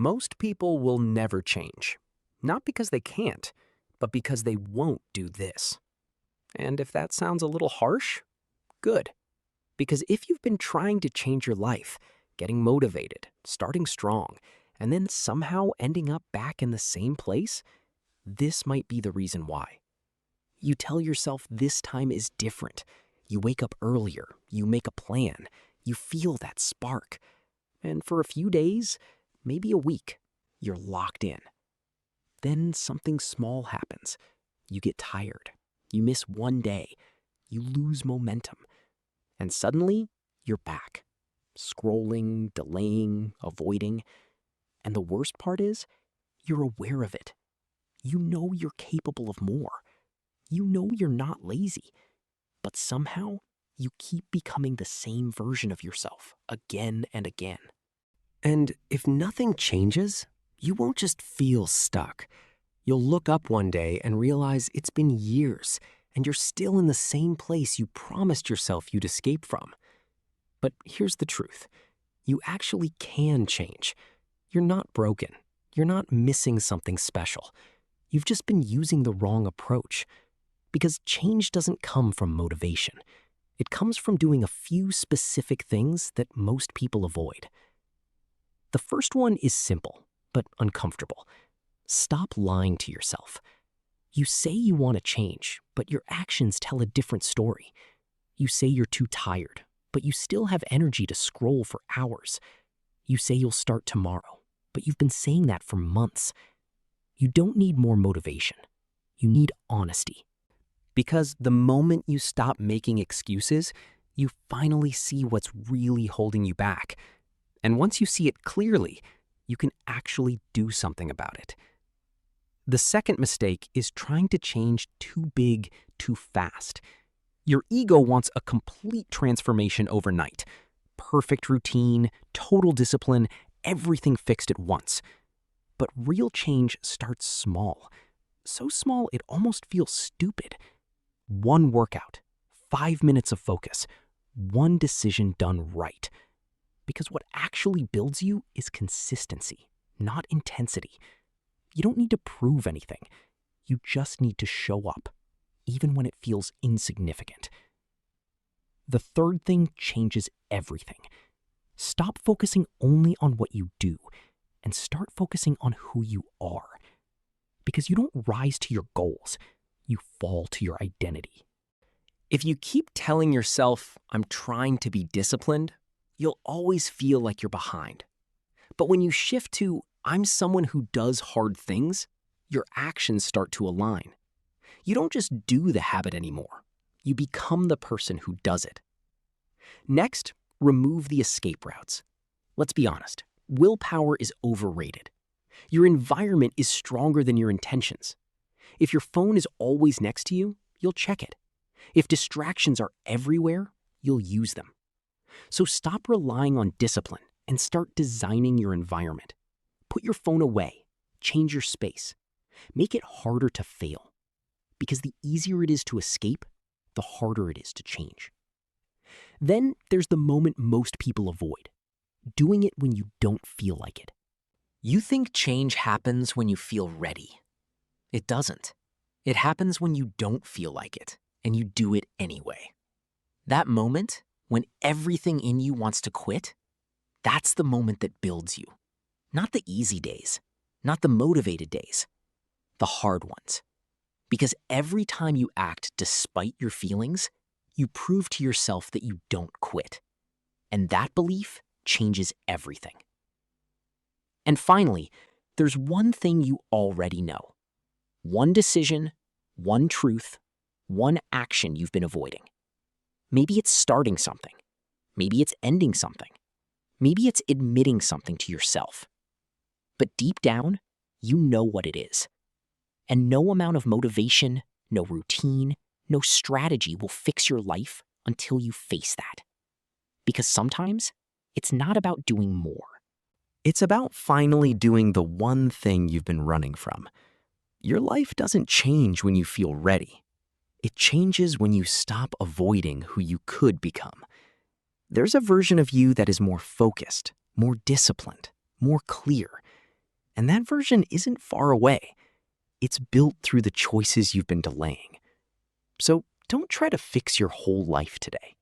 Most people will never change. Not because they can't, but because they won't do this. And if that sounds a little harsh, good. Because if you've been trying to change your life, getting motivated, starting strong, and then somehow ending up back in the same place, this might be the reason why. You tell yourself this time is different. You wake up earlier, you make a plan, you feel that spark. And for a few days, maybe a week, you're locked in. Then something small happens. You get tired. You miss one day. You lose momentum. And suddenly, you're back. Scrolling, delaying, avoiding. And the worst part is, you're aware of it. You know you're capable of more. You know you're not lazy. But somehow, you keep becoming the same version of yourself again and again. And if nothing changes, you won't just feel stuck. You'll look up one day and realize it's been years, and you're still in the same place you promised yourself you'd escape from. But here's the truth. You actually can change. You're not broken. You're not missing something special. You've just been using the wrong approach. Because change doesn't come from motivation. It comes from doing a few specific things that most people avoid. The first one is simple, but uncomfortable. Stop lying to yourself. You say you want to change, but your actions tell a different story. You say you're too tired, but you still have energy to scroll for hours. You say you'll start tomorrow, but you've been saying that for months. You don't need more motivation. You need honesty. Because the moment you stop making excuses, you finally see what's really holding you back. And once you see it clearly, you can actually do something about it. The second mistake is trying to change too big, too fast. Your ego wants a complete transformation overnight. Perfect routine, total discipline, everything fixed at once. But real change starts small. So small it almost feels stupid. One workout, 5 minutes of focus, one decision done right. Because what actually builds you is consistency, not intensity. You don't need to prove anything. You just need to show up, even when it feels insignificant. The third thing changes everything. Stop focusing only on what you do and start focusing on who you are. Because you don't rise to your goals, you fall to your identity. If you keep telling yourself, I'm trying to be disciplined, you'll always feel like you're behind. But when you shift to, I'm someone who does hard things, your actions start to align. You don't just do the habit anymore. You become the person who does it. Next, remove the escape routes. Let's be honest, willpower is overrated. Your environment is stronger than your intentions. If your phone is always next to you, you'll check it. If distractions are everywhere, you'll use them. So stop relying on discipline and start designing your environment. Put your phone away. Change your space. Make it harder to fail. Because the easier it is to escape, the harder it is to change. Then there's the moment most people avoid. Doing it when you don't feel like it. You think change happens when you feel ready. It doesn't. It happens when you don't feel like it, and you do it anyway. That moment, when everything in you wants to quit, that's the moment that builds you. Not the easy days, not the motivated days, the hard ones. Because every time you act despite your feelings, you prove to yourself that you don't quit. And that belief changes everything. And finally, there's one thing you already know. One decision, one truth, one action you've been avoiding. Maybe it's starting something. Maybe it's ending something. Maybe it's admitting something to yourself. But deep down, you know what it is. And no amount of motivation, no routine, no strategy will fix your life until you face that. Because sometimes, it's not about doing more. It's about finally doing the one thing you've been running from. Your life doesn't change when you feel ready. It changes when you stop avoiding who you could become. There's a version of you that is more focused, more disciplined, more clear. And that version isn't far away. It's built through the choices you've been delaying. So don't try to fix your whole life today.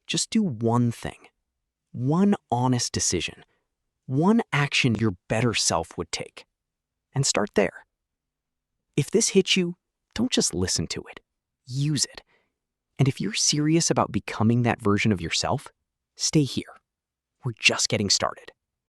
Just do one thing, one honest decision, one action your better self would take. And start there. If this hits you, don't just listen to it. Use it. And if you're serious about becoming that version of yourself, stay here. We're just getting started.